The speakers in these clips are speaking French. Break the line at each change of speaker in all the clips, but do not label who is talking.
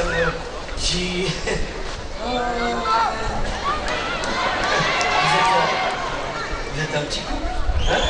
ça me... J'ai... Vous êtes un petit couple, hein?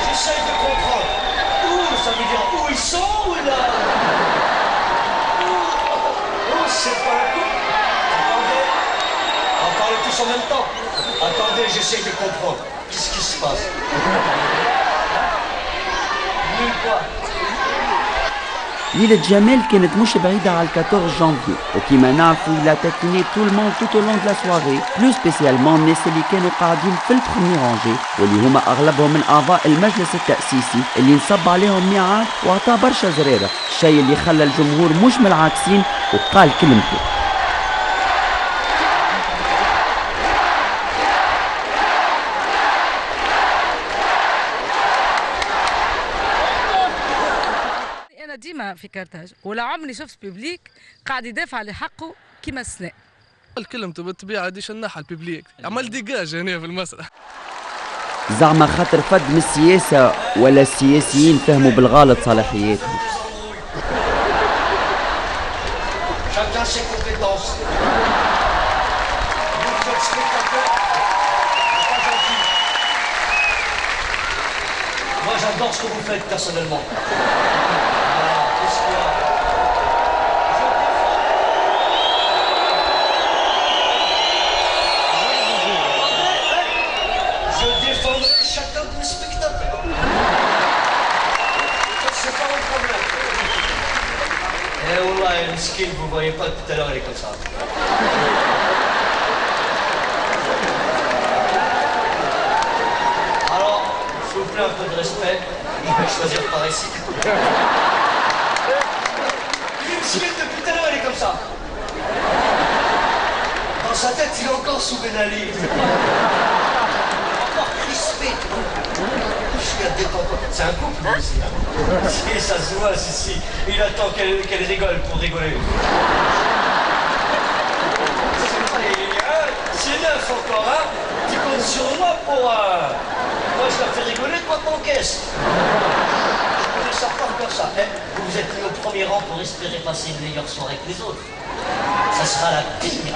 J'essaye de comprendre. Où, ça veut dire où ils sont ou là? Où, c'est pas un couple? Attendez. On parle tous en même temps. Attendez, j'essaye de comprendre. Qu'est-ce qui se passe? Nulle part.
ليلة جمال كانت مش بعيدة على 14 جانفي وكيما نعرفوا il a taquiné tout le monde tout au long de la soirée plus spécialement الناس اللي كانوا قاعدين في البخمي رانجي واللي هما أغلبهم من أعضاء المجلس التأسيسي اللي نصب عليهم ميعاد وعطاه برشا زريرة الشيء اللي خلى الجمهور مش من العاكسين وقال كلمته.
ديما في كارتاج ولا عمري شفت بيبليك قاعد يدافع على حقه كيما السناء.
كلمته بالطبيعه دي شناحه البيبليك عمل ديجاج هنا في المسرح.
زعما خاطر فد من السياسه ولا السياسيين فهموا بالغلط صلاحياتهم.
Moi j'adore ce que vous faites personnellement. Je défendrai chacun de mes spectateurs. C'est pas mon problème. Eh wallah, Miskin, vous voyez pas tout à l'heure, elle est comme ça. Alors, s'il vous plaît, un peu de respect. Je vais choisir par ici. Miskin, depuis tout à l'heure, elle est comme ça. Dans sa tête, il est encore sous Ben Ali. Encore crispé. C'est un couple aussi. Hein. Si, ça se voit, si. Il attend qu'elle rigole pour rigoler. C'est neuf encore, hein. Tu comptes sur moi pour... Moi, je la fais rigoler, toi, t'encaisses. Je ne sors pas comme ça. Eh, vous vous êtes mis au premier rang pour espérer passer une meilleure soirée que les autres. Ça sera la pire.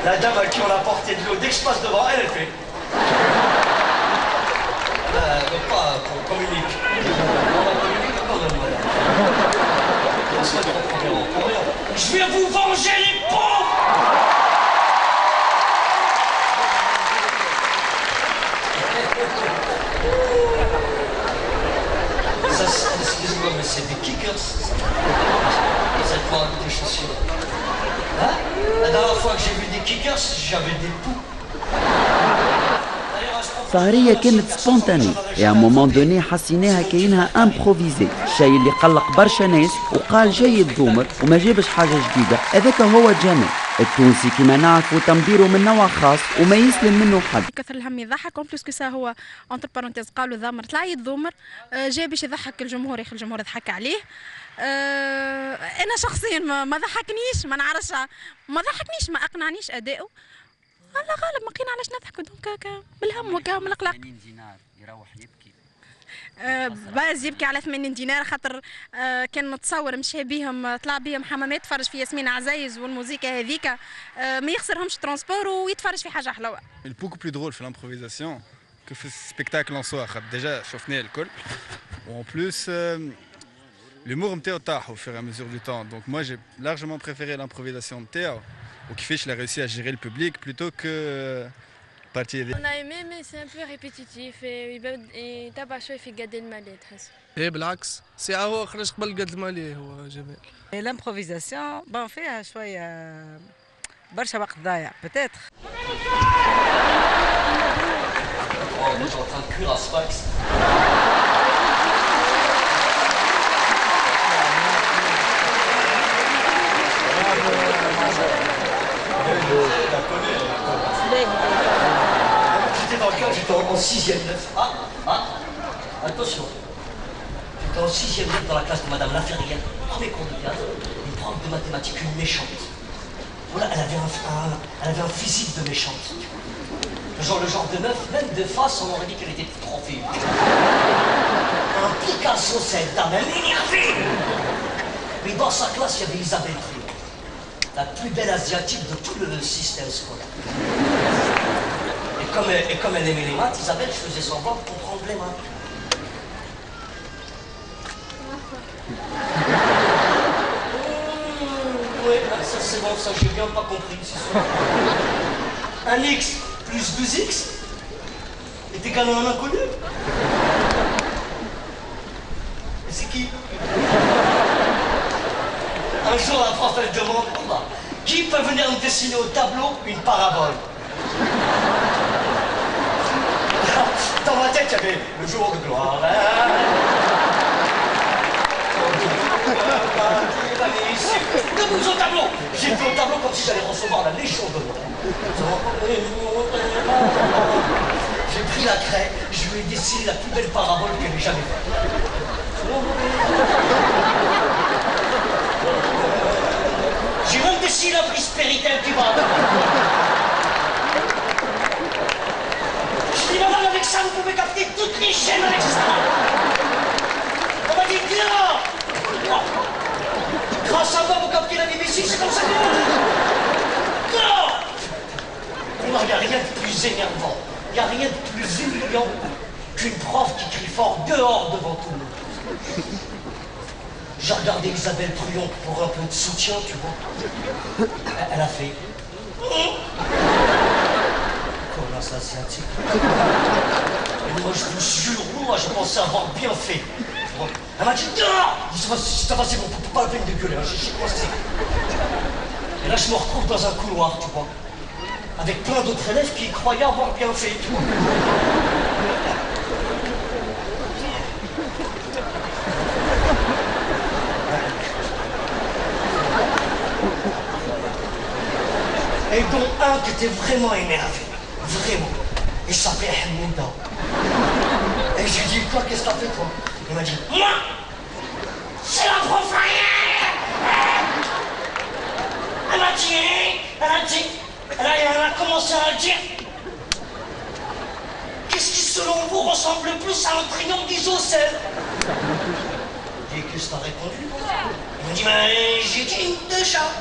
La dame à qui on a porté de l'eau, dès que je passe devant elle, elle fait. Pas qu'on communique. On va communiquer quand même, madame. On se met au premier rang pour rien. Je vais vous venger les pauvres! Ça, excusez-moi, mais c'est des kickers. Vous êtes pas avec des chaussures. Hein? La dernière fois que j'ai vu des kickers, j'avais des poux.
سهرية كانت سبونتاني يا مومون دوني حسيناها كأنها امبروفيزي الشيء اللي قلق برشا ناس وقال جيد ذومر وما جابش حاجة جديدة هذاك هو جمال التونسي كما نعرفوا تنبيره من نوع خاص وما يسلم منه حد.
كثر الهم يضحك اون بليس كو سا هو اونتر بارونتيز قالوا ذمر طلع يتذمر جاي باش يضحك الجمهور يا اخي الجمهور يضحك عليه. انا شخصيا ما ضحكنيش ما نعرفش ما ضحكنيش ما اقنعنيش اداؤه. الله غالب ما لقينا علاش نضحكوا دونك بالهم وكا من القلق.
80 دينار يروح يبكي.
باز يبكي على 80 دينار خاطر كان متصور مشى بيهم طلع بيهم حمامات تفرج في ياسمين عزايز والموسيقى هذيك ما يخسرهمش ترونسبور ويتفرج في حاجه حلوه.
beaucoup plus drôle في l'improvisation que في السبيكتاكل en soi. déjà شفناه الكل. En plus l'humour نتاعو طاح au fur et à mesure du temps. Donc moi j'ai largement préféré l'improvisation نتاعو وكيفاش il a réussi à gérer le public plutôt que partie.
On a aimé mais c'est un peu répétitif et تبع شوي في قد المالي تحس.
ايه بالعكس ساعة هو خرج قبل قد المالي هو جمال.
الامبروفيزاسيون بون فيها شويه برشا وقت ضايع بتاتر.
Moi, je suis en train de cuire à Sfax. La connais, j'étais en 6e 9. Attention. J'étais en 6e 9 dans la classe de Madame Laferrière. Premier cours de théâtre. Une prof de mathématiques, une méchante. Voilà, elle avait un physique de méchante. Le genre de meuf, même de face, on aurait dit qu'elle était trop fine. Un Picasso, cette dame, elle m'énervait. Mais dans sa classe, il y avait Isabelle Truon, la plus belle asiatique de tout le système scolaire. Et comme elle aimait les maths, Isabelle faisait semblant de comprendre les maths. Ouais, ça c'est bon, ça j'ai bien pas compris. Un X plus 2X est égal à un inconnu. Et c'est qui? Un jour, la prof, elle demande, qui peut venir me dessiner au tableau une parabole? Dans ma tête, il y avait le jour de gloire. Debout au tableau. J'ai fait au tableau comme si j'allais recevoir la Légion d'honneur. J'ai pris la craie, je lui ai dessiné la plus belle parabole qu'elle ait jamais faite. J'ai même dessiné la prise péritelle qui va. Je dis, madame, avec ça, vous pouvez capter toutes les chaînes avec ça. On m'a dit, viens. Grâce à moi, vous captez la BBC, c'est comme ça que vous... Non. Il n'y a rien de plus énervant, il n'y a rien de plus humiliant qu'une prof qui crie fort dehors devant tout le monde. J'ai regardé Isabelle Truon pour un peu de soutien, tu vois. Elle a fait... Connasse asiatique. Et moi, je vous jure, moi, je pensais avoir bien fait. Elle m'a dit, dehors. Ça va, c'est bon, pas la peine de gueuler, hein, j'ai commencé. Et là, je me retrouve dans un couloir, tu vois, avec plein d'autres élèves qui croyaient avoir bien fait, tu vois. Et dont un qui était vraiment énervé, vraiment. Il s'appelait Hamouda. Et je lui ai dit, toi, qu'est-ce que t'as fait, toi? Il m'a dit, moi, c'est la prof Elle m'a dit, elle a commencé à dire, qu'est-ce qui, selon vous, ressemble le plus à un triomphe d'isocèle? Et qu'est-ce que t'as répondu? Il m'a dit, ben, j'ai dit une de chat.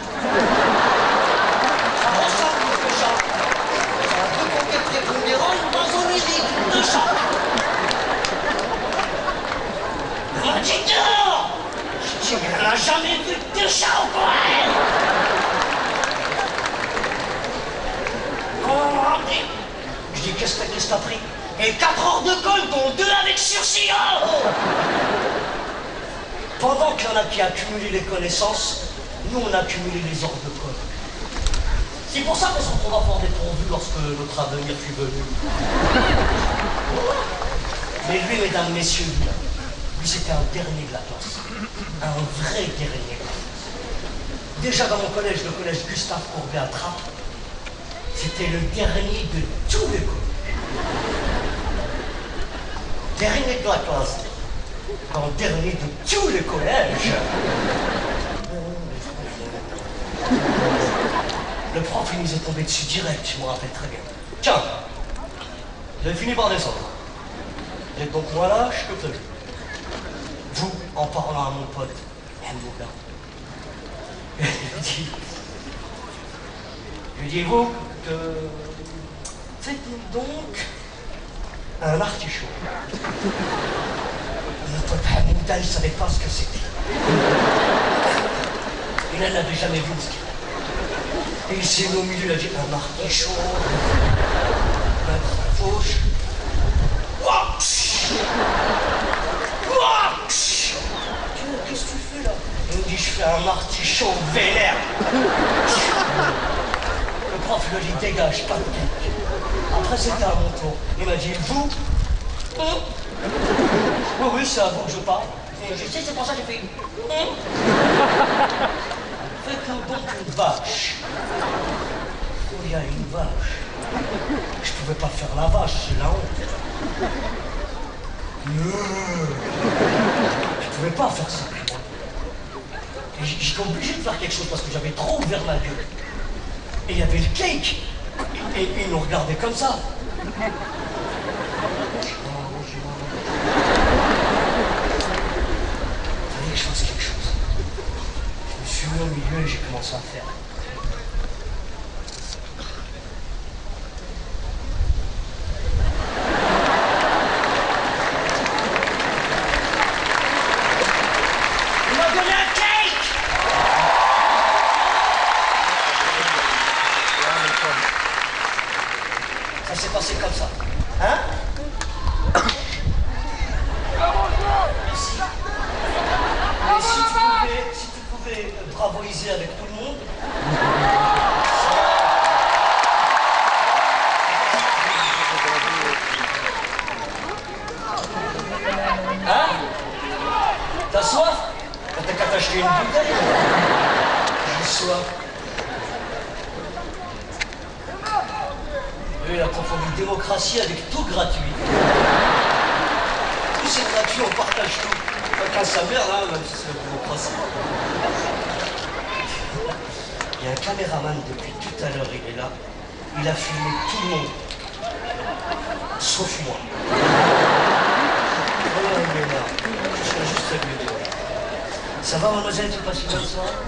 Ça ressemble à une de chat. Ça a deux conquêtes prépondérantes dans un musique de chat. Il m'a dit dehors. Je dis, elle n'a jamais vu de chat au coin. Je dis, qu'est-ce que t'as pris? Et 4 heures de colle, dont 2 avec sursis. Pendant qu'il y en a qui accumulent les connaissances, nous on a accumulé les heures de colle. C'est pour ça qu'on se retrouva fort dépourvu lorsque notre avenir fut venu. Mais lui, mesdames, messieurs, lui c'était un dernier de la classe. Un vrai dernier. Déjà dans mon collège, le collège Gustave Courbet à Trappes, c'était le dernier de tous les collèges. Dernier de la classe. Dans le dernier de tous les collèges. Le prof, il nous est tombé dessus direct, je me rappelle très bien. Tiens, j'ai fini par descendre. Vous êtes donc moins lâche que prévu. Vous, en parlant à mon pote, Hamouda. Je lui dis, vous, faites-nous donc un artichaut. Mon pote Hamouda, il ne savait pas ce que c'était. Il n'avait jamais vu ce qu'il avait. Et il s'est mis au milieu, il a dit un artichaut, la fauche. Qu'est-ce que tu fais là? Il me dit, je fais un artichaut vénère. Le prof lui a dit, dégage, pas de tête. Après, c'était à mon tour. Il m'a dit, vous? Oui, c'est à vous que je parle. Et je sais, c'est pour ça que j'ai fait. Faites-nous donc une vache. il y a une vache. Je pouvais pas faire la vache, c'est la honte. Je pouvais pas faire ça. Et j'étais obligé de faire quelque chose parce que j'avais trop ouvert ma gueule. Et il y avait le cake. Et ils nous regardaient comme ça. Il fallait que je fasse quelque chose. Je me suis mis au milieu et j'ai commencé à faire. Il m'a donné un cake! Ça s'est passé comme ça. Hein? Merci. Mais si tu pouvais bravoiser avec tout le monde. Hein? T'as soif? T'as qu'à t'acheter une bouteille. J'ai soif. Oui, la confondue démocratie avec tout gratuit. Tout c'est gratuit, on partage tout. Chacun sa mère, là, même si c'est la démocratie. Il y a un caméraman depuis tout à l'heure, il est là. Il a filmé tout le monde. Sauf moi. Oh, il est là. Je serais juste salué. Ça va, mademoiselle, tu passes une bonne soirée?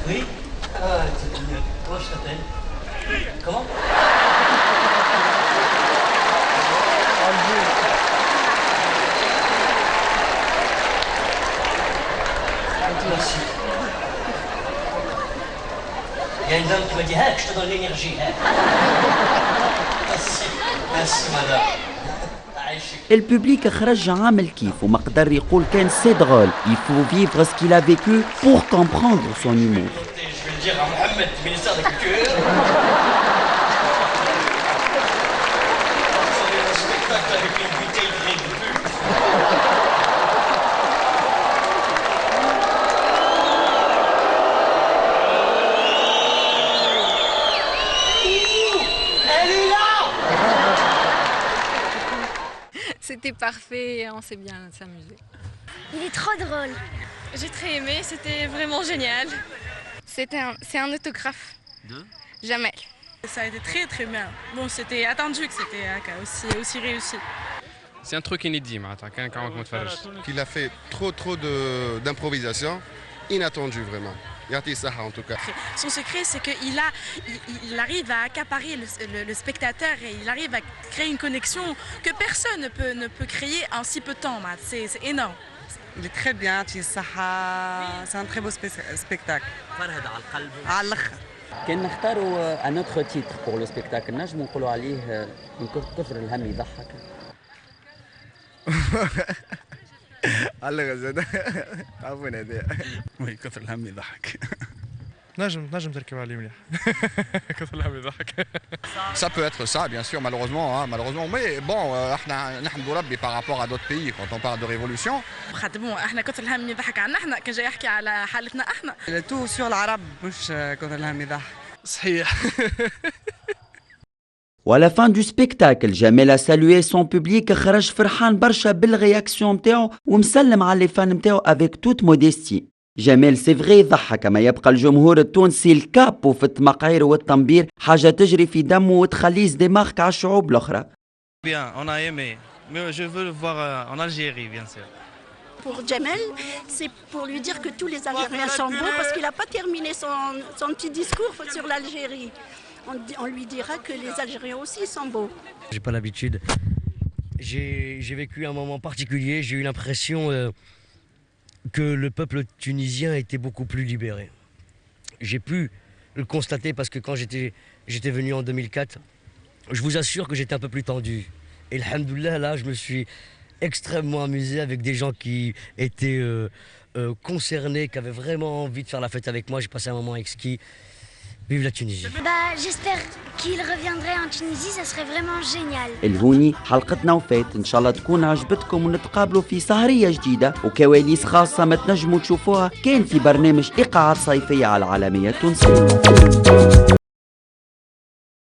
Oui? Ah, c'est mieux. Comment je t'appelle? Comment? Merci. Il y a une dame qui m'a dit hey, je te donne l'énergie. Hey. Merci. Merci, madame.
البوبليك خرج عامل كيف وما قدر يقول كان سي دغول. Il faut vivre ce qu'il a vécu pour comprendre son humour.
Je vais le dire à Mohamed, ministère de la Culture. C'est un spectacle avec une bouteille de Red Bull. Elle est là!
C'était parfait et on s'est bien s'amuser.
Il est trop drôle.
J'ai très aimé, c'était vraiment génial.
C'est un autographe.
De
Jamel.
Ça a été très très bien. Bon, c'était attendu que c'était aussi réussi.
C'est un truc inédit,
qu'il a fait trop d'improvisation, inattendu vraiment. Yati Saha en tout cas.
Son secret, c'est qu'il arrive à accaparer le spectateur et il arrive à créer une connexion que personne ne peut créer en si peu de temps. C'est énorme.
Il est très bien, c'est un très beau spectacle.
كان نختاروا un autre titre pour le spectacle نجم نقولوا عليه من كثر الهم يضحك.
على غزة عفوا هذا وي كثر الهم يضحك.
نجم تركب عليه مليح. كثر الهم يضحك.
Ça peut être ça, bien sûr, malheureusement. Mais bon, نحمد ربي par rapport à d'autres pays quand on parle de révolution.
خاطر بون احنا كثر الهم يضحك عنا احنا كان جاي يحكي على حالتنا احنا.
تو سور العرب مش كثر الهم يضحك.
صحيح.
و à la fin du spectacle, Jamel a salué son public خرج فرحان برشا بالرياكسيون نتاعو ومسلم على لي فان نتاعو avec toute modestie. جمال سي فغي يضحك اما يبقى الجمهور التونسي الكابو في التمقعير والتنبير حاجه تجري في دمه وتخليه يدماغك على الشعوب الاخرى.
Bien, on a aimé, mais je veux le voir en Algérie, bien sûr.
Pour Jamel, c'est pour lui dire que tous les Algériens sont beaux parce qu'il n'a pas terminé son petit discours sur l'Algérie. On lui dira que les Algériens aussi sont beaux.
J'ai pas l'habitude. J'ai vécu un moment particulier, j'ai eu l'impression que le peuple tunisien était beaucoup plus libéré. J'ai pu le constater parce que quand j'étais venu en 2004, je vous assure que j'étais un peu plus tendu. Et alhamdoulilah, là, je me suis extrêmement amusé avec des gens qui étaient concernés, qui avaient vraiment envie de faire la fête avec moi. J'ai passé un moment exquis. Vive la Tunisie.
J'espère qu'il reviendrait en Tunisie, ça serait vraiment génial.
الهوني حلقتنا وفات ان شاء الله تكون عجبتكم ونتقابلوا في سهريه جديده وكواليس خاصه ما تنجموا تشوفوها كان في برنامج ايقاعات صيفيه على العالميه التونسيه.